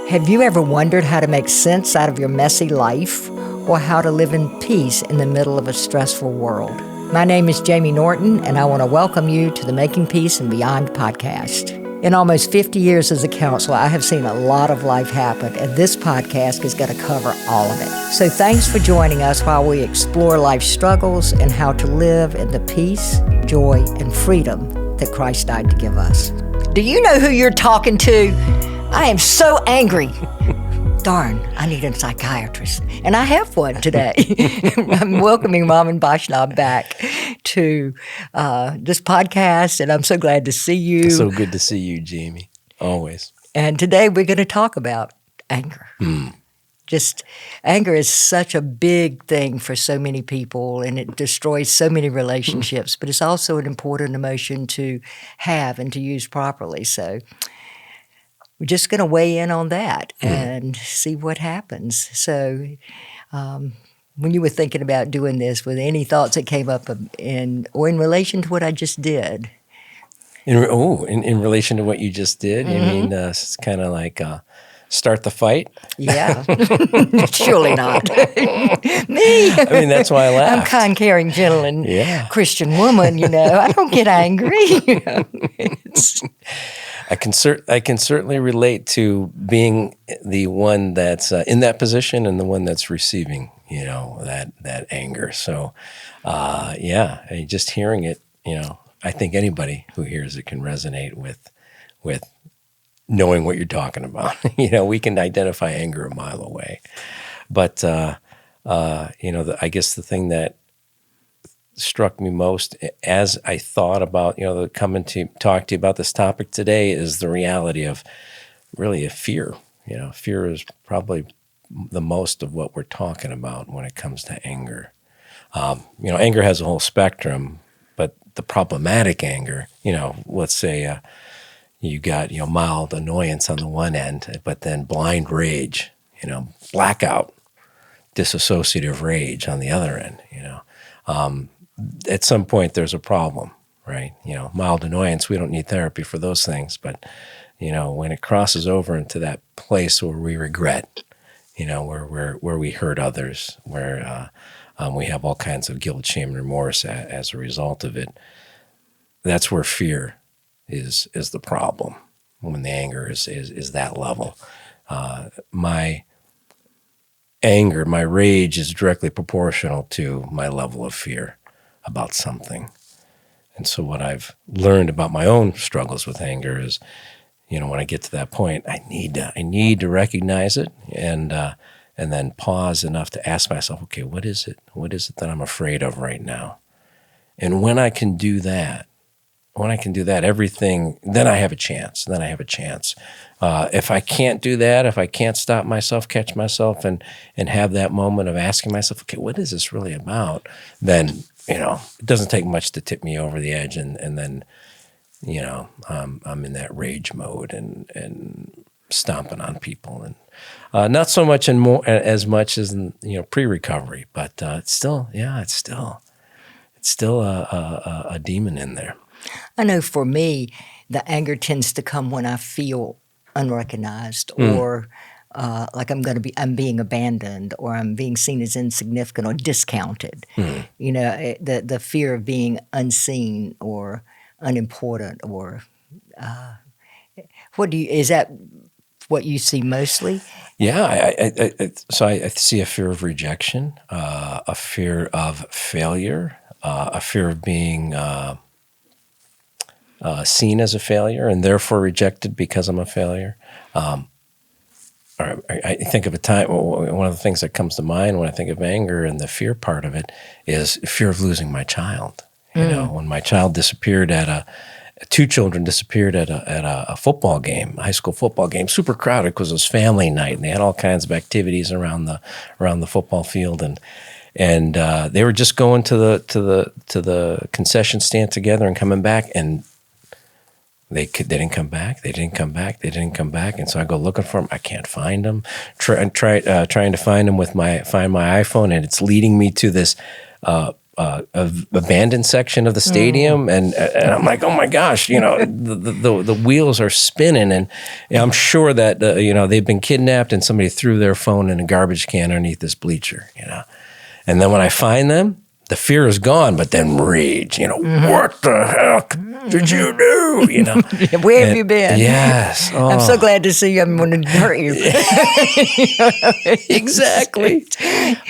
Have you ever wondered how to make sense out of your messy life or how to live in peace in the middle of a stressful world? My name is Jamie Norton, and I want to welcome you to the Making Peace and Beyond podcast. In almost 50 years as a counselor, I have seen a lot of life happen, and this podcast is going to cover all of it. So thanks for joining us while we explore life's struggles and how to live in the peace, joy, and freedom that Christ died to give us. Do you know who you're talking to? I am so angry. Darn, I need a psychiatrist. And I have one today. I'm welcoming Ramen Baishnab back to this podcast, and I'm so glad to see you. So good to see you, Jamie. Always. And today we're going to talk about anger. Just anger is such a big thing for so many people, and it destroys so many relationships, but it's also an important emotion to have and to use properly. So we're just going to weigh in on that and see what happens. So when you were thinking about doing this, were there any thoughts that came up in relation to what I just did? In relation to what you just did? You mean it's kind of like start the fight? Yeah. Surely not. Me. I mean, that's why I laughed. I'm a kind, caring, gentle, and Christian woman, I don't get angry. I can certainly relate to being the one that's in that position and the one that's receiving, that anger. So, just hearing it, I think anybody who hears it can resonate with knowing what you're talking about. We can identify anger a mile away. But, I guess the thing that struck me most as I thought about, coming to talk to you about this topic today is the reality of really a fear. Fear is probably the most of what we're talking about when it comes to anger. Anger has a whole spectrum, but the problematic anger, let's say you got, mild annoyance on the one end, but then blind rage, blackout, dissociative rage on the other end, at some point there's a problem, right? Mild annoyance, we don't need therapy for those things, but, when it crosses over into that place where we regret, where we hurt others, where we have all kinds of guilt, shame, and remorse as a result of it, that's where fear is the problem, when the anger is that level. My anger, my rage is directly proportional to my level of fear about something. And so what I've learned about my own struggles with anger is, when I get to that point, I need to recognize it and then pause enough to ask myself, okay, what is it? What is it that I'm afraid of right now? And when I can do that, everything, then I have a chance. If I can't do that, if I can't stop myself, catch myself, and have that moment of asking myself, okay, what is this really about? Then, it doesn't take much to tip me over the edge, and then, I'm in that rage mode and stomping on people, and not so much as much as pre-recovery, but it's still a demon in there. I know for me, the anger tends to come when I feel unrecognized or like I'm being abandoned or I'm being seen as insignificant or discounted. The fear of being unseen or unimportant or is that what you see mostly? Yeah, I see a fear of rejection, a fear of failure, a fear of being seen as a failure and therefore rejected because I'm a failure. I think of a time, one of the things that comes to mind when I think of anger and the fear part of it is fear of losing my child. When my child disappeared two children disappeared at a football game, a high school football game, super crowded because it was family night and they had all kinds of activities around the football field, and they were just going to the concession stand together and coming back, and they didn't come back. And so I go looking for them. I can't find them. Trying to find them with my iPhone, and it's leading me to this abandoned section of the stadium, and I'm like, oh my gosh, the wheels are spinning, and I'm sure that they've been kidnapped and somebody threw their phone in a garbage can underneath this bleacher, and then when I find them, the fear is gone, but then rage, what the heck did you do? Where have you been? Yes. Oh. I'm so glad to see you. I'm going to hurt you. Exactly.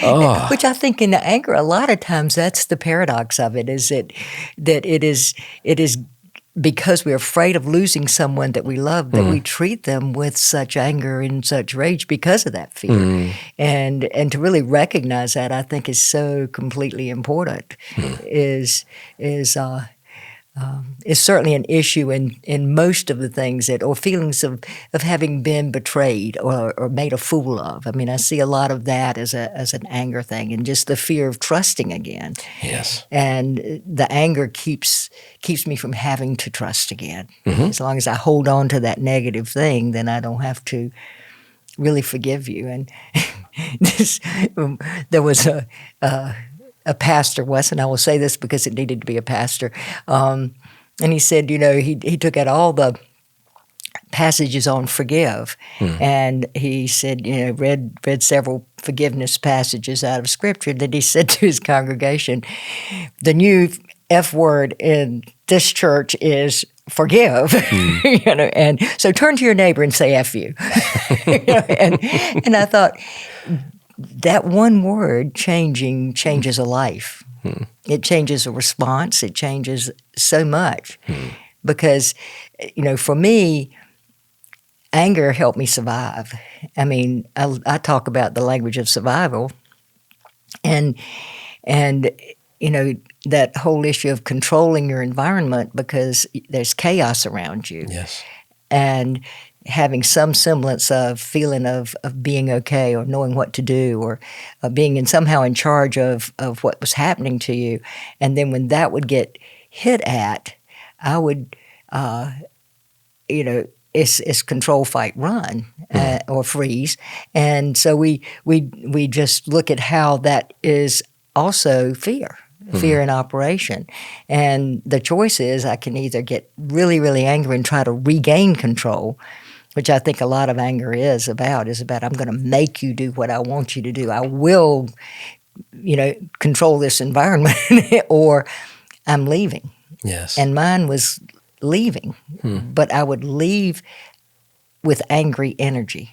Oh. Which I think in the anger, a lot of times that's the paradox of it, is that it is because we're afraid of losing someone that we love, that we treat them with such anger and such rage because of that fear. And to really recognize that, I think, is so completely important. Is certainly an issue in most of the things or feelings of having been betrayed or made a fool of. I mean, I see a lot of that as an anger thing, and just the fear of trusting again. Yes. And the anger keeps me from having to trust again. As long as I hold on to that negative thing, then I don't have to really forgive you. And there was a pastor once, and I will say this because it needed to be a pastor, and he said, he took out all the passages on forgive, and he said, read several forgiveness passages out of Scripture. That he said to his congregation, the new F word in this church is forgive, and so turn to your neighbor and say F you. And I thought, that one word changes a life. It changes a response. It changes so much. Because, for me, anger helped me survive. I mean, I talk about the language of survival. And that whole issue of controlling your environment because there's chaos around you. Yes. And having some semblance of feeling of being okay, or knowing what to do, or being somehow in charge of what was happening to you. And then when that would get hit at, I would, it's control, fight, run, or freeze. And so we just look at how that is also fear in operation. And the choice is I can either get really, really angry and try to regain control, which I think a lot of anger is about I'm going to make you do what I want you to do. I will, control this environment, or I'm leaving. Yes. And mine was leaving, but I would leave with angry energy.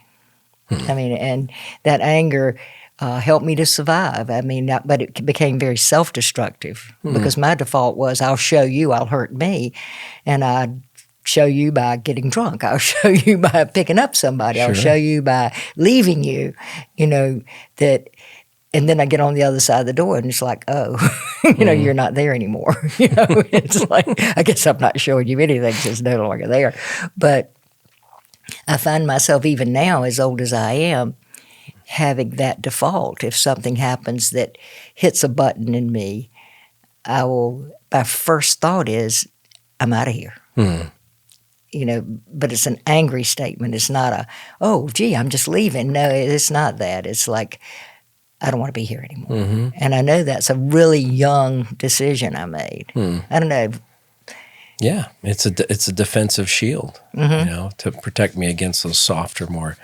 I mean, and that anger helped me to survive. I mean, but it became very self-destructive because my default was, I'll show you, I'll hurt me, and I'd show you by getting drunk. I'll show you by picking up somebody. Sure. I'll show you by leaving you, that. And then I get on the other side of the door and it's like, oh, you're not there anymore. It's like, I guess I'm not showing you anything because it's no longer there. But I find myself, even now, as old as I am, having that default. If something happens that hits a button in me, my first thought is, I'm out of here. But it's an angry statement. It's not oh, gee, I'm just leaving. No, it's not that. It's like, I don't want to be here anymore. And I know that's a really young decision I made. I don't know. Yeah, it's a defensive shield, to protect me against those softer, more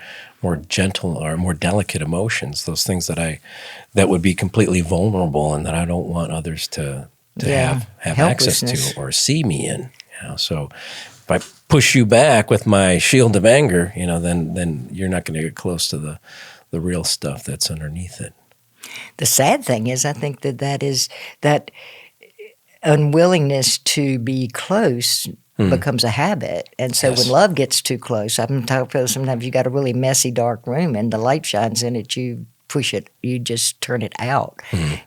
gentle or more delicate emotions, those things that would be completely vulnerable and that I don't want others to have access to or see me in. So if I push you back with my shield of anger, then you're not going to get close to the real stuff that's underneath it. The sad thing is, I think that unwillingness to be close becomes a habit. And so when love gets too close, I'm talking about sometimes you got a really messy, dark room and the light shines in it, you push it, you just turn it out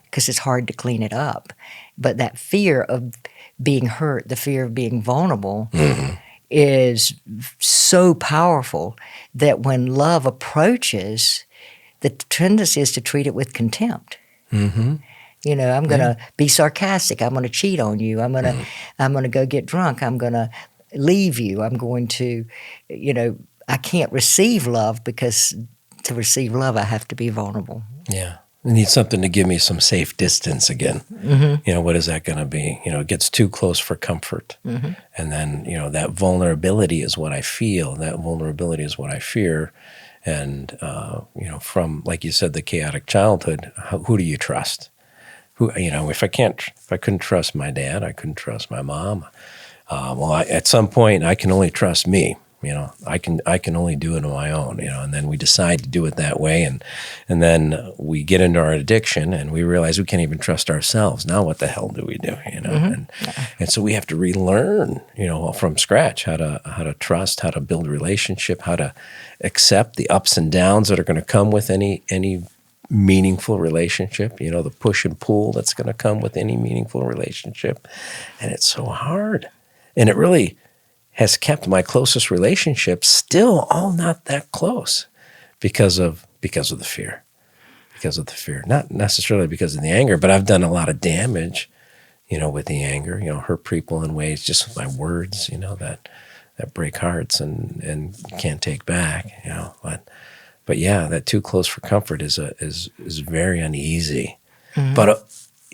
because it's hard to clean it up. But that fear of being hurt, the fear of being vulnerable is so powerful that when love approaches, the tendency is to treat it with contempt. I'm going to be sarcastic. I'm going to cheat on you. I'm going to go get drunk. I'm going to leave you. I'm going to, I can't receive love because to receive love, I have to be vulnerable. Yeah. I need something to give me some safe distance again. What is that going to be? It gets too close for comfort. And then, that vulnerability is what I feel. That vulnerability is what I fear. And, from, like you said, the chaotic childhood, who do you trust? If I couldn't trust my dad, I couldn't trust my mom. At some point, I can only trust me. I can only do it on my own. And then we decide to do it that way, and then we get into our addiction, and we realize we can't even trust ourselves. Now, what the hell do we do? And so we have to relearn, from scratch how to trust, how to build relationship, how to accept the ups and downs that are going to come with any meaningful relationship. The push and pull that's going to come with any meaningful relationship, and it's so hard, and it really has kept my closest relationships still all not that close because of the fear. Because of the fear. Not necessarily because of the anger, but I've done a lot of damage, with the anger, hurt people in ways just with my words, that break hearts and can't take back, But yeah, that too close for comfort is very uneasy. But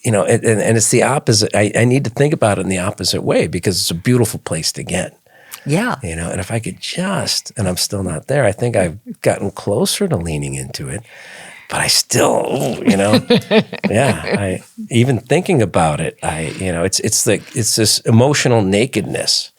and it's the opposite. I need to think about it in the opposite way because it's a beautiful place to get. Yeah. And if I could and I'm still not there, I think I've gotten closer to leaning into it, but I still, even thinking about it, it's this emotional nakedness.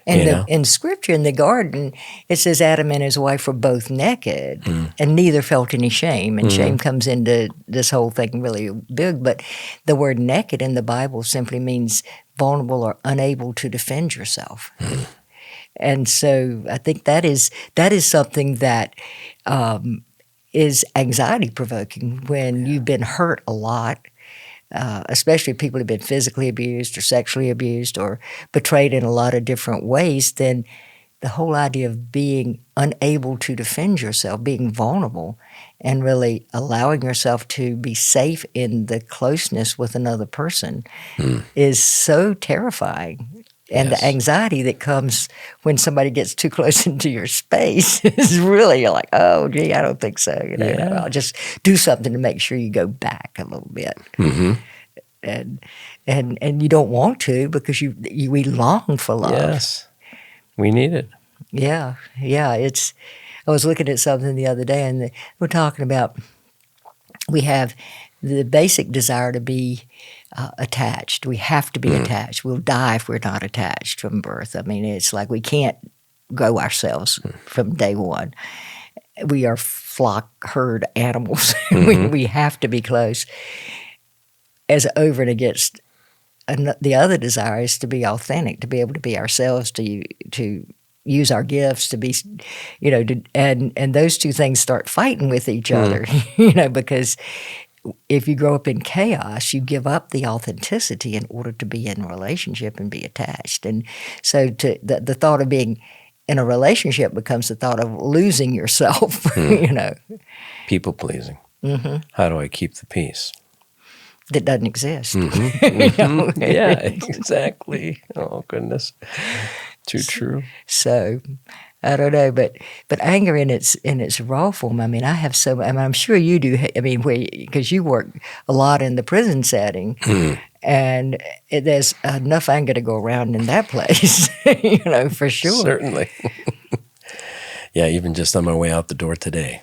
And in Scripture, in the garden, it says Adam and his wife were both naked, and neither felt any shame. And shame comes into this whole thing really big. But the word naked in the Bible simply means vulnerable or unable to defend yourself. And so I think that is something that is anxiety provoking when you've been hurt a lot. Especially if people have been physically abused or sexually abused or betrayed in a lot of different ways, then the whole idea of being unable to defend yourself, being vulnerable, and really allowing yourself to be safe in the closeness with another person is so terrifying. And the anxiety that comes when somebody gets too close into your space is really like, oh, gee, I don't think so. I'll just do something to make sure you go back a little bit. And you don't want to because we long for love. Yes, we need it. Yeah. I was looking at something the other day, and we're talking about we have the basic desire to be attached. We have to be attached. We'll die if we're not attached from birth. I mean, it's like we can't go ourselves from day one. We are flock herd animals. We have to be close. As over and against the other desire is to be authentic, to be able to be ourselves, to use our gifts, to be, and those two things start fighting with each other, because if you grow up in chaos, you give up the authenticity in order to be in a relationship and be attached. And so the thought of being in a relationship becomes the thought of losing yourself, People pleasing. How do I keep the peace? That doesn't exist. Yeah, exactly. Oh, goodness. Too true. So I don't know, but anger in its raw form. I mean, I'm sure you do. I mean, because you work a lot in the prison setting, and there's enough anger to go around in that place, for sure. Certainly. Yeah, even just on my way out the door today,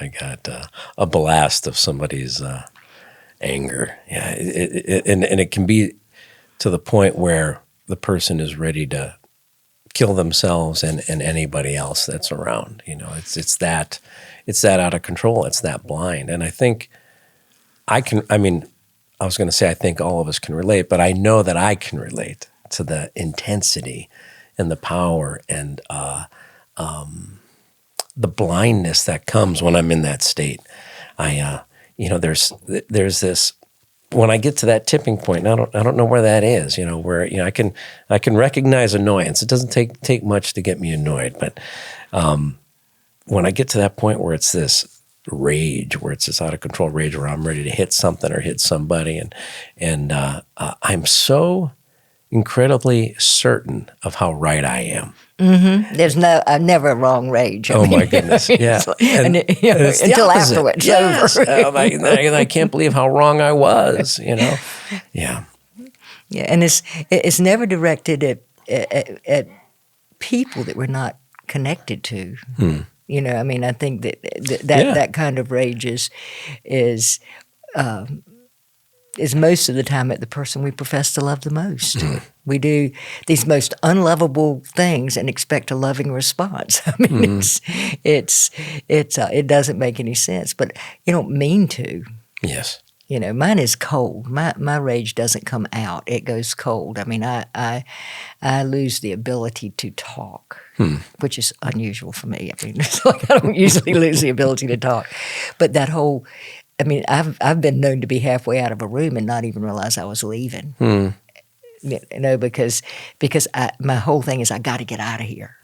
I got a blast of somebody's anger. Yeah, and it can be to the point where the person is ready to kill themselves and anybody else that's around. It's that out of control. It's that blind. And I think I was going to say I think all of us can relate, but I know that I can relate to the intensity and the power and the blindness that comes when I'm in that state. There's this, when I get to that tipping point, I don't know where that is, where I can recognize annoyance. It doesn't take much to get me annoyed, but when I get to that point where it's this rage, where it's this out of control rage, where I'm ready to hit something or hit somebody, and I'm so incredibly certain of how right I am. There's never a wrong rage. Oh my goodness! Yeah, and it's the until opposite. afterwards. Yes. Over. I can't believe how wrong I was. Yeah. Yeah, and it's never directed at people that we're not connected to. I mean, I think that kind of rage is most of the time at the person we profess to love the most. We do these most unlovable things and expect a loving response. I mean, it doesn't make any sense, but you don't mean to. Yes. Mine is cold. My rage doesn't come out; it goes cold. I mean, I lose the ability to talk, which is unusual for me. I mean, it's like I don't usually lose the ability to talk, but that whole. I mean, I've been known to be halfway out of a room and not even realize I was leaving. Because my whole thing is I got to get out of here,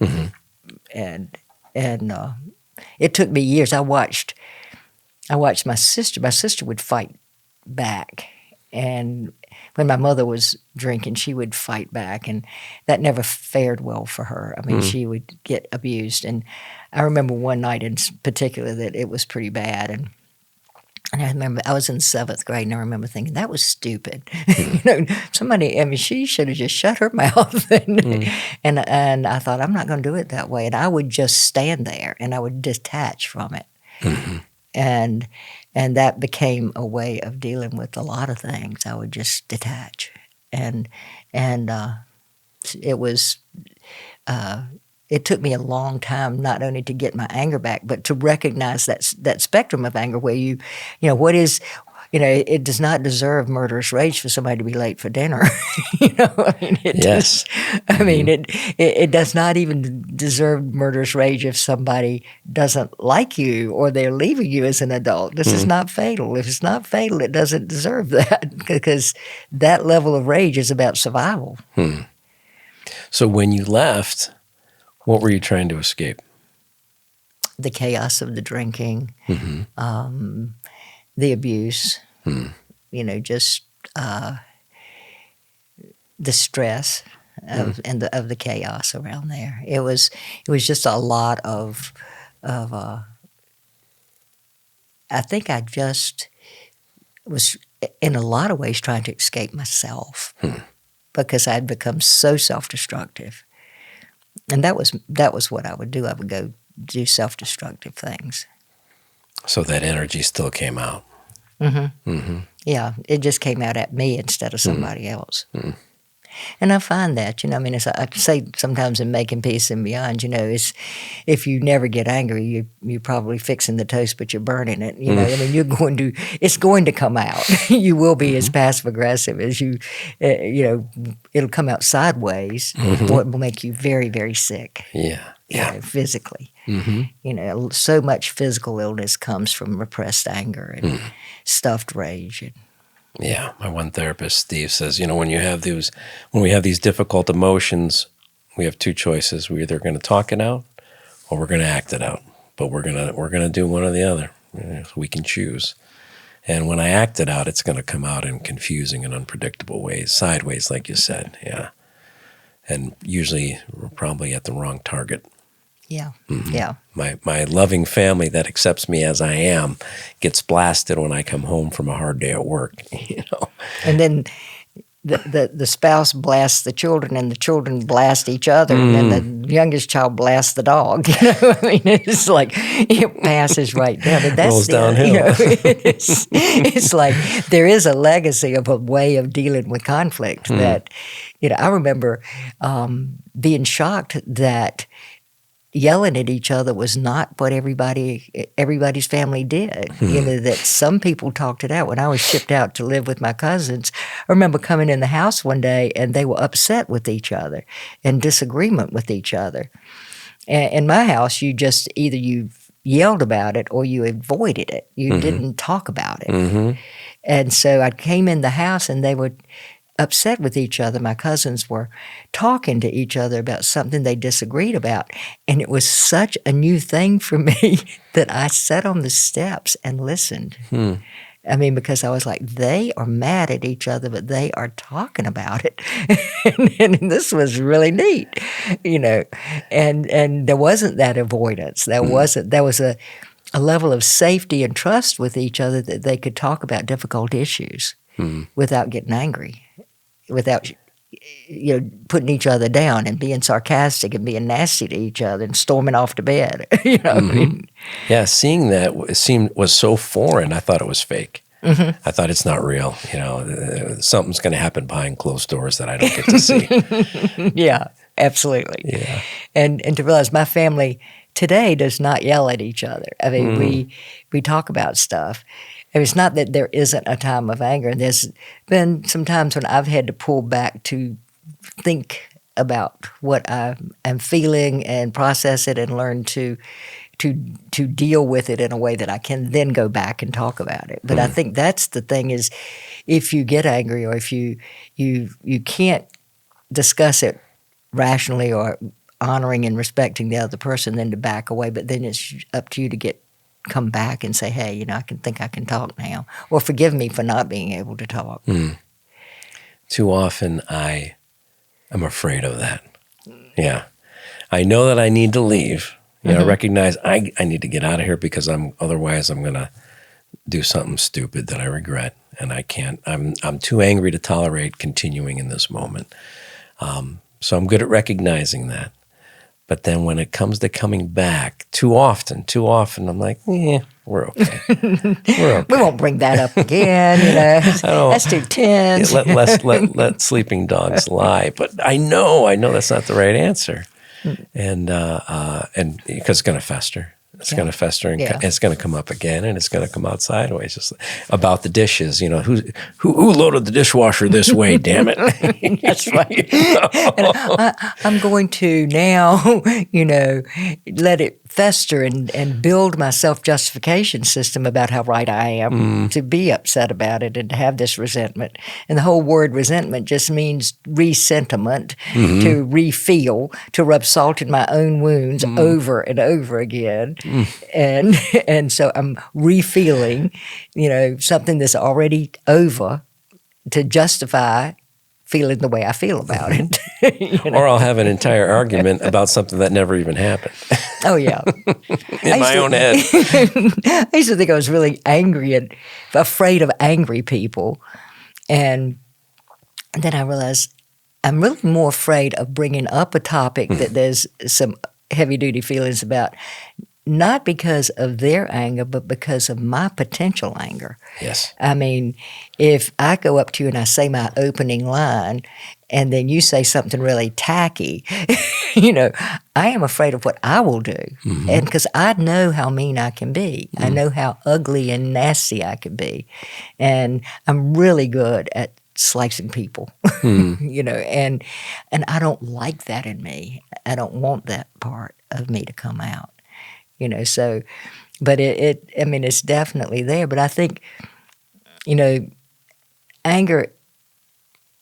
and it took me years. I watched my sister. My sister would fight back, and when my mother was drinking, she would fight back, and that never fared well for her. I mean, she would get abused, and I remember one night in particular that it was pretty bad, and I remember I was in 7th grade, and I remember thinking, that was stupid. She should have just shut her mouth. And I thought, I'm not going to do it that way. And I would just stand there, and I would detach from it. And that became a way of dealing with a lot of things. I would just detach. And it was... it took me a long time not only to get my anger back, but to recognize that spectrum of anger where it does not deserve murderous rage for somebody to be late for dinner. Yes. It does not even deserve murderous rage if somebody doesn't like you or they're leaving you as an adult. This is not fatal. If it's not fatal, it doesn't deserve that because that level of rage is about survival. So when you left, what were you trying to escape? The chaos of the drinking, the abuse, just the stress of the chaos around there. It was just a lot of I think I just was in a lot of ways trying to escape myself because I'd become so self-destructive. And that was what I would do. I would go do self-destructive things. So that energy still came out. Yeah, it just came out at me instead of somebody else. And I find that, as I say sometimes in Making Peace and Beyond, is if you never get angry, you're probably fixing the toast, but you're burning it. It's going to come out. You will be as passive aggressive as you, it'll come out sideways, or it will make you very, very sick. Yeah. Physically. So much physical illness comes from repressed anger and stuffed rage. Yeah, my one therapist, Steve, says, when we have these difficult emotions, we have two choices. We're either going to talk it out, or we're going to act it out. But we're gonna do one or the other. So we can choose. And when I act it out, it's going to come out in confusing and unpredictable ways, sideways, like you said. Yeah, and usually we're probably at the wrong target. Yeah, yeah. My loving family that accepts me as I am gets blasted when I come home from a hard day at work, And then the spouse blasts the children, and the children blast each other, and then the youngest child blasts the dog. It's like it passes right down. And that's rolls downhill. It's like there is a legacy of a way of dealing with conflict that, I remember being shocked that yelling at each other was not what everybody's family did. That some people talked it out. When I was shipped out to live with my cousins, I remember coming in the house one day and they were upset with each other and disagreement with each other. And in my house, you just either you yelled about it or you avoided it. You didn't talk about it. And so I came in the house and they were upset with each other. My cousins were talking to each other about something they disagreed about. And it was such a new thing for me that I sat on the steps and listened. I mean, because I was like, they are mad at each other, but they are talking about it. and this was really neat, you know. And there wasn't that avoidance. There was a level of safety and trust with each other that they could talk about difficult issues without getting angry, without putting each other down and being sarcastic and being nasty to each other and storming off to bed. I mean, yeah, seeing that was so foreign. I thought it was fake. I thought it's not real. Something's going to happen behind closed doors that I don't get to see. Yeah, absolutely. Yeah, and to realize my family today does not yell at each other. I mean, we talk about stuff. And it's not that there isn't a time of anger. There's been some times when I've had to pull back to think about what I am feeling and process it and learn to deal with it in a way that I can then go back and talk about it. But I think that's the thing is, if you get angry or if you can't discuss it rationally or honoring and respecting the other person, then to back away. But then it's up to you to come back and say, hey, I think I can talk now, or forgive me for not being able to talk. Too often I am afraid of that. Yeah. I know that I need to leave. Recognize I need to get out of here because otherwise I'm going to do something stupid that I regret, and I can't. I'm too angry to tolerate continuing in this moment. So I'm good at recognizing that. But then when it comes to coming back, too often, I'm like, we're okay. We're okay. We won't bring that up again. That's too tense. Let sleeping dogs lie. But I know that's not the right answer, and because it's going to fester. It's going to fester and it's going to come up again, and it's going to come out sideways. Just about the dishes, who loaded the dishwasher this way? Damn it! That's right. And I'm going to now, let it fester and build my self-justification system about how right I am to be upset about it and to have this resentment. And the whole word resentment just means re-sentiment, to re-feel, to rub salt in my own wounds over and over again. And so I'm re-feeling, something that's already over to justify feeling the way I feel about it. Or I'll have an entire argument about something that never even happened. Oh, yeah. In my own head. I used to think I was really angry and afraid of angry people. And then I realized I'm really more afraid of bringing up a topic that there's some heavy-duty feelings about, not because of their anger, but because of my potential anger. Yes. I mean, if I go up to you and I say my opening line, and then you say something really tacky, I am afraid of what I will do. And because I know how mean I can be. I know how ugly and nasty I can be. And I'm really good at slicing people, and I don't like that in me. I don't want that part of me to come out. So, but it's definitely there. But I think, anger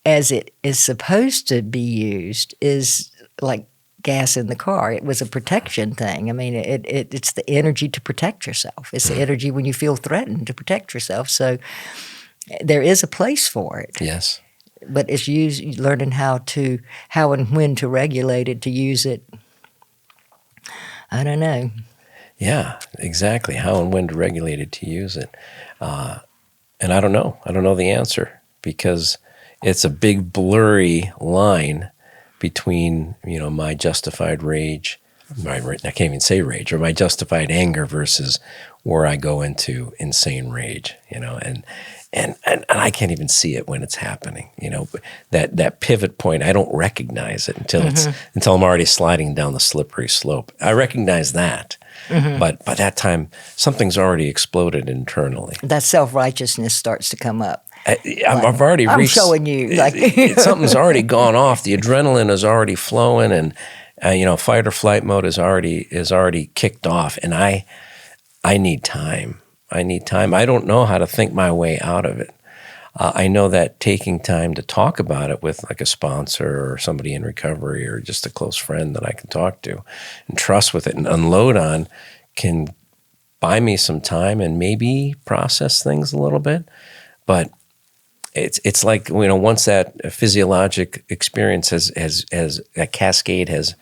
as it is supposed to be used is like gas in the car. It was a protection thing. I mean, it's the energy to protect yourself. It's the energy when you feel threatened to protect yourself. So there is a place for it. Yes. But it's learning how and when to regulate it, to use it. I don't know. Yeah, exactly. How and when to regulate it, to use it. And I don't know. I don't know the answer, because it's a big blurry line between, my justified rage, I can't even say rage, or my justified anger versus where I go into insane rage, and I can't even see it when it's happening, that pivot point, I don't recognize it until I'm already sliding down the slippery slope. I recognize that. But by that time, something's already exploded internally. That self-righteousness starts to come up. I've already I'm reached. showing you. Something's already gone off. The adrenaline is already flowing, and fight or flight mode is already kicked off. And I need time. I don't know how to think my way out of it. I know that taking time to talk about it with like a sponsor or somebody in recovery or just a close friend that I can talk to and trust with it and unload on can buy me some time and maybe process things a little bit. But it's like, once that physiologic experience has that cascade has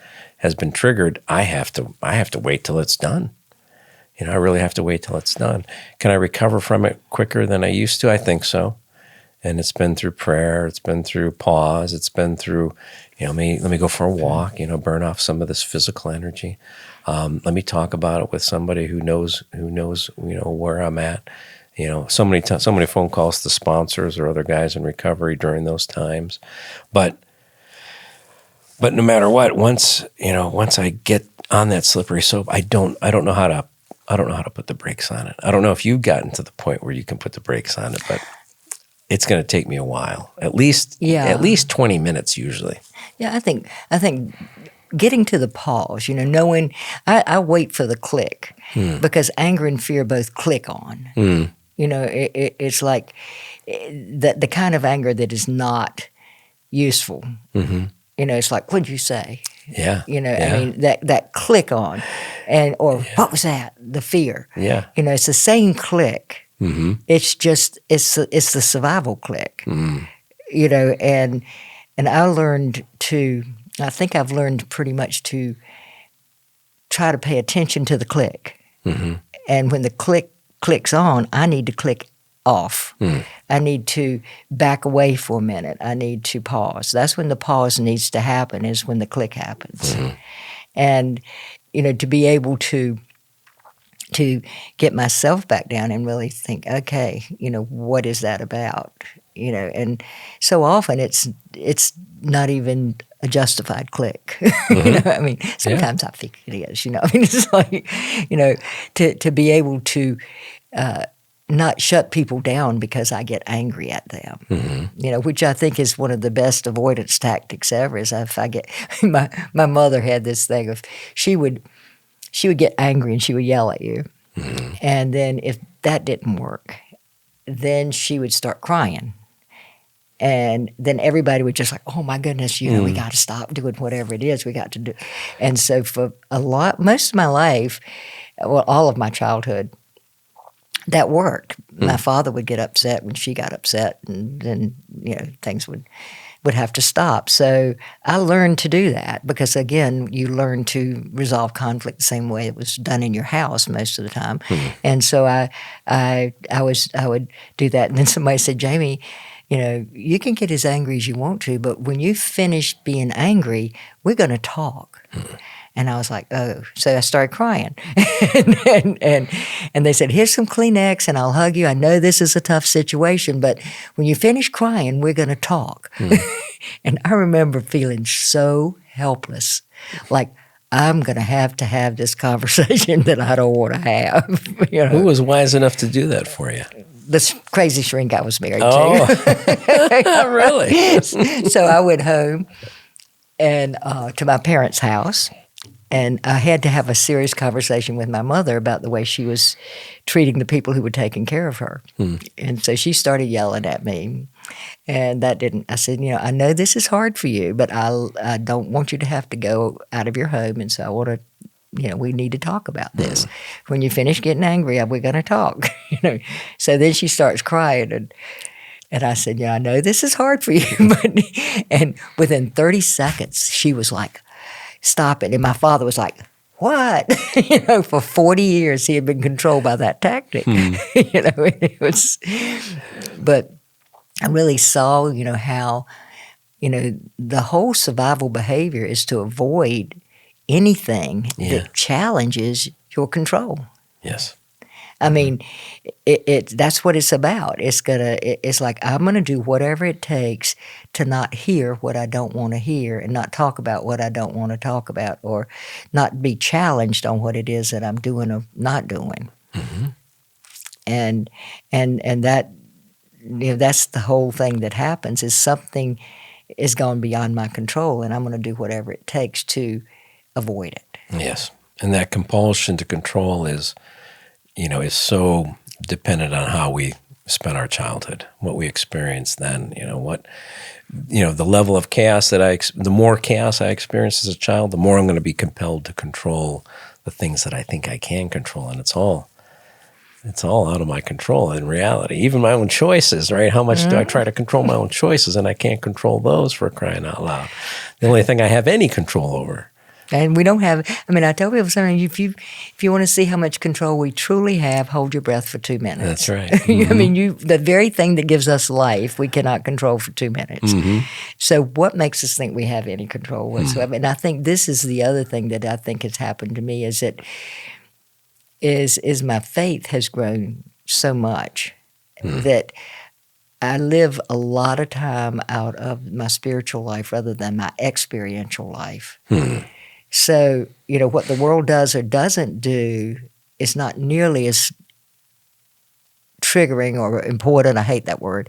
been triggered, I have to wait till it's done. I really have to wait till it's done. Can I recover from it quicker than I used to? I think so. And it's been through prayer. It's been through pause. It's been through, let me go for a walk, burn off some of this physical energy. Let me talk about it with somebody who knows, where I'm at. So many phone calls to sponsors or other guys in recovery during those times. But no matter what, once I get on that slippery slope, I don't know how to put the brakes on it. I don't know if you've gotten to the point where you can put the brakes on it, but it's going to take me a while. At least 20 minutes usually. Yeah, I think getting to the pause, knowing I wait for the click because anger and fear both click on. It's like the kind of anger that is not useful. Mm-hmm. It's like, what'd you say? Yeah. I mean, that click on or what was that? The fear. Yeah. It's the same click. Mm-hmm. It's just, it's the survival click. Mm-hmm. And I think I've learned pretty much to try to pay attention to the click. Mm-hmm. And when the click clicks on, I need to click off. Mm. I need to back away for a minute. I need to pause. That's when the pause needs to happen, is when the click happens. Mm-hmm. And, to be able to get myself back down and really think, okay, what is that about? And so often it's not even a justified click. Mm-hmm. I mean, sometimes I think it is, I mean, it's like, to be able to not shut people down because I get angry at them, mm-hmm. Which I think is one of the best avoidance tactics ever. Is if I get my mother had this thing of she would get angry and she would yell at you, mm-hmm. and then if that didn't work, then she would start crying, and then everybody would just like, oh my goodness, we got to stop doing whatever it is we got to do. And so for most of my life, well, all of my childhood, that worked. My father would get upset when she got upset, and then things would have to stop. So I learned to do that because, again, you learn to resolve conflict the same way it was done in your house most of the time. Mm-hmm. And so I would do that. And then somebody said, Jamie, you can get as angry as you want to, but when you finish being angry, we're going to talk. Mm-hmm. And I was like, oh. So I started crying. and they said, here's some Kleenex and I'll hug you. I know this is a tough situation, but when you finish crying, we're going to talk. Mm. And I remember feeling so helpless, like I'm going to have this conversation that I don't want to have. Who was wise enough to do that for you? This crazy shrink I was married to. Really? So I went home and to my parents' house. And I had to have a serious conversation with my mother about the way she was treating the people who were taking care of her. Hmm. And so she started yelling at me. And I said, I know this is hard for you, but I don't want you to have to go out of your home. And so I want to, we need to talk about this. When you finish getting angry, we're going to talk. So then she starts crying. And I said, I know this is hard for you. And within 30 seconds, she was like, stop it. And my father was like, what? For 40 years he had been controlled by that tactic. It was, but I really saw, how, the whole survival behavior is to avoid anything that challenges your control. Yes. I mean, that's what it's about. It's like I'm gonna do whatever it takes to not hear what I don't want to hear, and not talk about what I don't want to talk about, or not be challenged on what it is that I'm doing or not doing. Mm-hmm. And that that's the whole thing that happens. Is something is gone beyond my control, and I'm going to do whatever it takes to avoid it. Yes, and that compulsion to control is so dependent on how we spent our childhood, what we experienced then, the level of chaos the more chaos I experienced as a child, the more I'm going to be compelled to control the things that I think I can control. And it's all It's all out of my control in reality. Even my own choices, right? How much do I try to control my own choices, and I can't control those, for crying out loud. The only thing I have any control over. And we don't have, I mean, I tell people sometimes, if you want to see how much control we truly have, hold your breath for 2 minutes. That's right. Mm-hmm. I mean, the very thing that gives us life, we cannot control for 2 minutes. Mm-hmm. So what makes us think we have any control whatsoever? Mm-hmm. And I think this is the other thing that I think has happened to me is that is my faith has grown so much that I live a lot of time out of my spiritual life rather than my experiential life. So, what the world does or doesn't do is not nearly as triggering or important. I hate that word.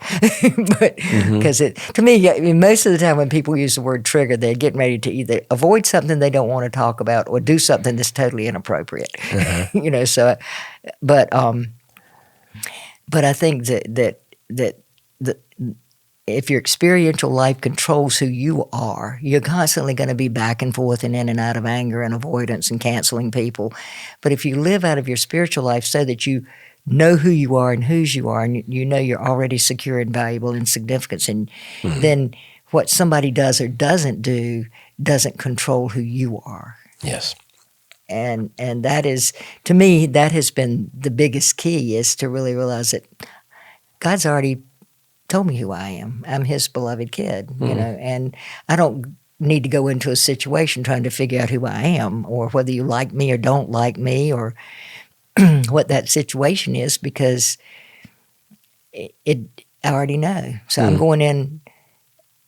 But because to me, I mean, most of the time when people use the word trigger, they're getting ready to either avoid something they don't want to talk about or do something that's totally inappropriate. But I think that if your experiential life controls who you are, you're constantly going to be back and forth and in and out of anger and avoidance and canceling people. But if you live out of your spiritual life so that you know who you are and whose you are, and you know you're already secure and valuable and significant, and then what somebody does or doesn't do doesn't control who you are. Yes. And that is, to me, that has been the biggest key, is to really realize that God's already told me who I am. I'm his beloved kid, and I don't need to go into a situation trying to figure out who I am or whether you like me or don't like me or what that situation is, because I already know. So I'm going in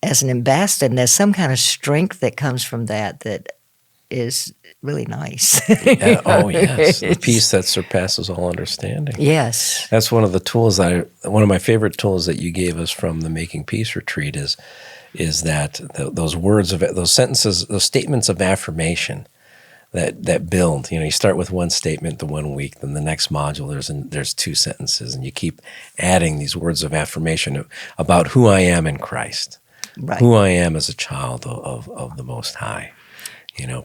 as an ambassador, and there's some kind of strength that comes from that is really nice. Oh, yes. The peace that surpasses all understanding. Yes. That's one of the tools one of my favorite tools that you gave us from the Making Peace retreat is that those words of those sentences, those statements of affirmation that build. You start with one statement the 1 week, then the next module there's 2 sentences, and you keep adding these words of affirmation about who I am in Christ, right. Who I am as a child of the Most High.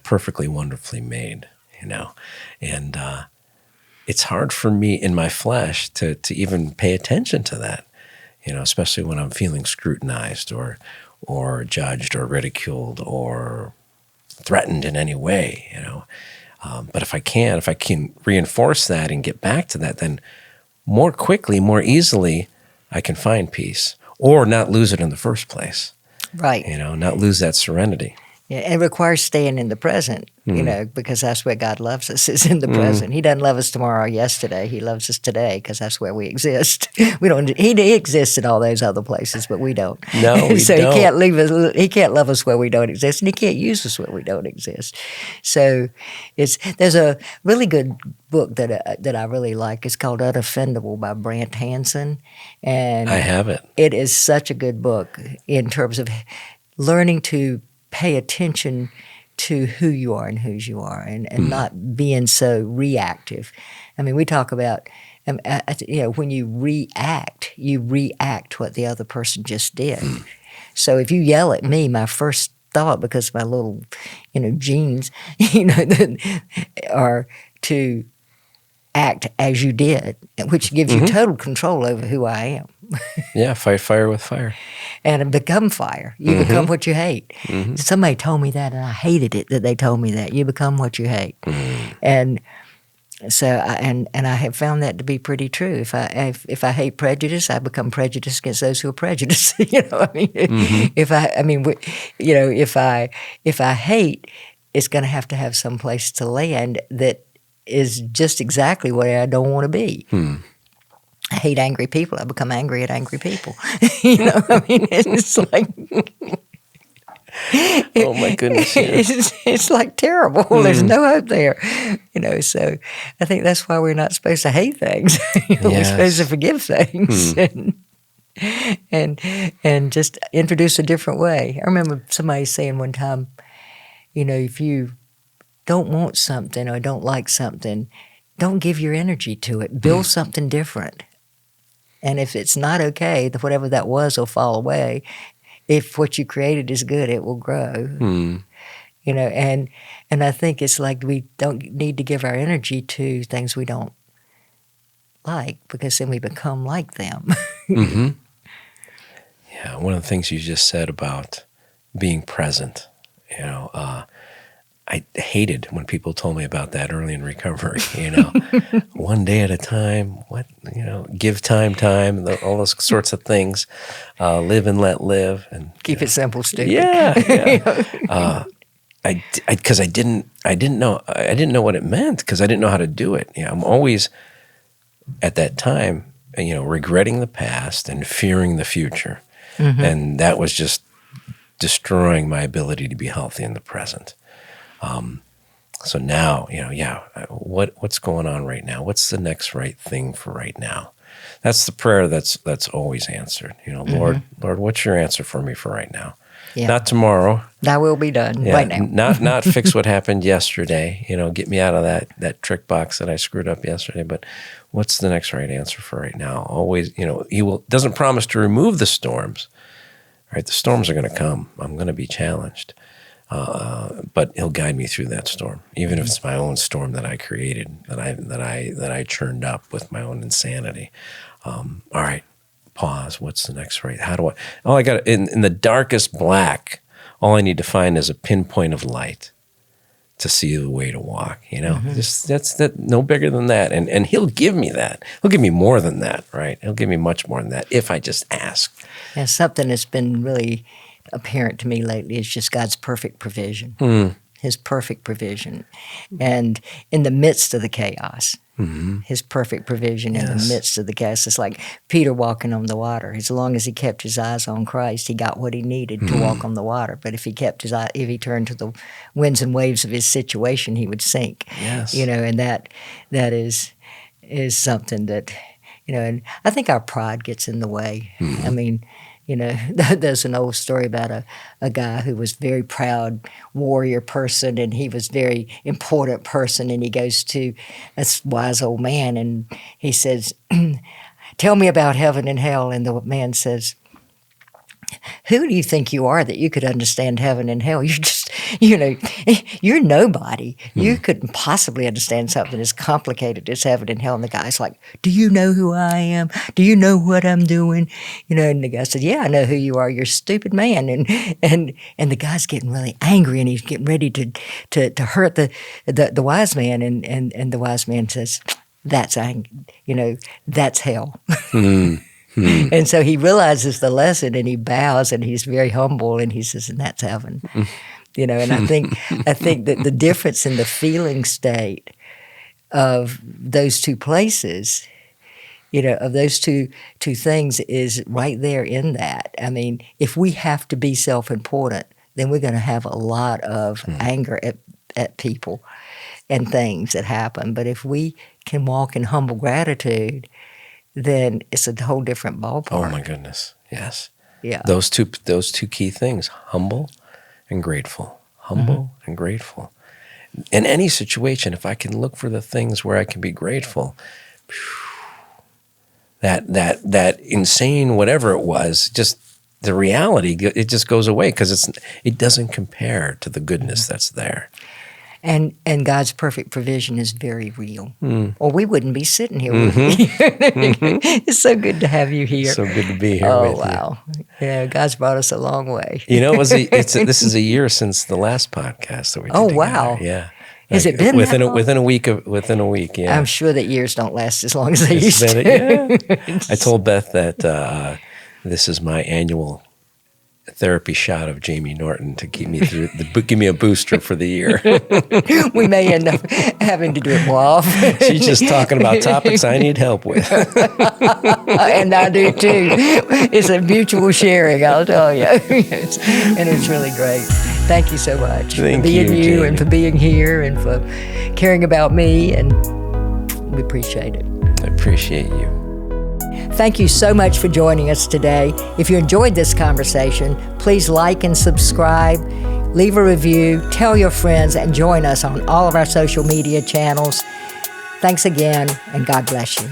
Perfectly, wonderfully made, and it's hard for me in my flesh to even pay attention to that, especially when I'm feeling scrutinized or judged or ridiculed or threatened in any way, But if I can reinforce that and get back to that, then more quickly, more easily, I can find peace or not lose it in the first place. Right. Not lose that serenity. Yeah, it requires staying in the present, because that's where God loves us, is in the present. He doesn't love us tomorrow or yesterday. He loves us today because that's where we exist. We don't. He exists in all those other places, but we don't. No, we so don't. He can't leave us. He can't love us where we don't exist, and he can't use us where we don't exist. So there's a really good book that I really like. It's called Unoffendable by Brant Hansen, and I have it. It is such a good book in terms of learning to pay attention to who you are and whose you are, and not being so reactive. I mean, we talk about, when you react what the other person just did. So if you yell at me, my first thought, because my little, genes, are to act as you did, which gives you total control over who I am. Yeah, fight fire with fire. And become fire. You become what you hate. Somebody told me that, and I hated it that they told me that. You become what you hate. And so, I have found that to be pretty true. If I hate prejudice, I become prejudiced against those who are prejudiced. If I hate, it's going to have some place to land that is just exactly where I don't want to be. I hate angry people. I become angry at angry people. It's like... Oh, my goodness. Yeah. It's like terrible. There's no hope there. So I think that's why we're not supposed to hate things. We're supposed to forgive things and just introduce a different way. I remember somebody saying one time, if you don't want something or don't like something, don't give your energy to it. Build something different. And if it's not okay, whatever that was will fall away. If what you created is good, it will grow. And I think it's like we don't need to give our energy to things we don't like, because then we become like them. Mm-hmm. Yeah, one of the things you just said about being present, I hated when people told me about that early in recovery, one day at a time, give time, all those sorts of things, live and let live. And Keep it simple, stupid. Yeah. Because I didn't know what it meant, because I didn't know how to do it. I'm always at that time, regretting the past and fearing the future. Mm-hmm. And that was just destroying my ability to be healthy in the present. So now, what's going on right now? What's the next right thing for right now? That's the prayer that's always answered. Lord, what's your answer for me for right now? Yeah. Not tomorrow. That will be done right now. not fix what happened yesterday. Get me out of that trick box that I screwed up yesterday. But what's the next right answer for right now? Always, He doesn't promise to remove the storms. Right, the storms are going to come. I'm going to be challenged. But He'll guide me through that storm, even if it's my own storm that I created, that I churned up with my own insanity. All right, pause. What's the next right? How do I? All I got in the darkest black. All I need to find is a pinpoint of light to see the way to walk. Just that's no bigger than that, and He'll give me that. He'll give me more than that, right? He'll give me much more than that if I just ask. Yeah, something that's been really apparent to me lately is just God's perfect provision, His perfect provision. And in the midst of the chaos, His perfect provision in the midst of the chaos. It's like Peter walking on the water. As long as he kept his eyes on Christ, he got what he needed to walk on the water. But if he kept his eye, if he turned to the winds and waves of his situation, he would sink. Yes. And that is something that, and I think our pride gets in the way. I mean, there's an old story about a guy who was very proud warrior person, and he was very important person, and he goes to this wise old man, and he says, "Tell me about heaven and hell." And the man says, "Who do you think you are that you could understand heaven and hell? You're just, you're nobody. You couldn't possibly understand something as complicated as heaven and hell." And the guy's like, "Do you know who I am? Do you know what I'm doing?" And the guy said, "Yeah, I know who you are. You're a stupid man." And the guy's getting really angry, and he's getting ready to hurt the wise man. And the wise man says, "That's that's hell." And so he realizes the lesson, and he bows, and he's very humble, and he says, "And that's heaven." And I think that the difference in the feeling state of those two places, of those two things is right there in that. I mean, if we have to be self-important, then we're going to have a lot of anger at people and things that happen. But if we can walk in humble gratitude, then it's a whole different ballpark. Oh my goodness, yes. Yeah. Those two key things: humble and grateful. Humble and grateful. In any situation, if I can look for the things where I can be grateful, that insane whatever it was, just the reality, it just goes away, because it doesn't compare to the goodness that's there. And God's perfect provision is very real. Or we wouldn't be sitting here with you. It's so good to have you here. So good to be here with you. Oh, wow. Yeah, God's brought us a long way. This is a year since the last podcast that we did together. Wow. Yeah. Has it been within that long? Within a week, yeah. I'm sure that years don't last as long as they used to. Yeah. I told Beth that this is my annual therapy shot of Jamie Norton to keep me through, give me a booster for the year. We may end up having to do it more often. She's just talking about topics I need help with. And I do too. It's a mutual sharing, I'll tell you. And it's really great. Thank you so much for being you and for being here and for caring about me, and we appreciate it. I appreciate you. Thank you so much for joining us today. If you enjoyed this conversation, please like and subscribe, leave a review, tell your friends, and join us on all of our social media channels. Thanks again, and God bless you.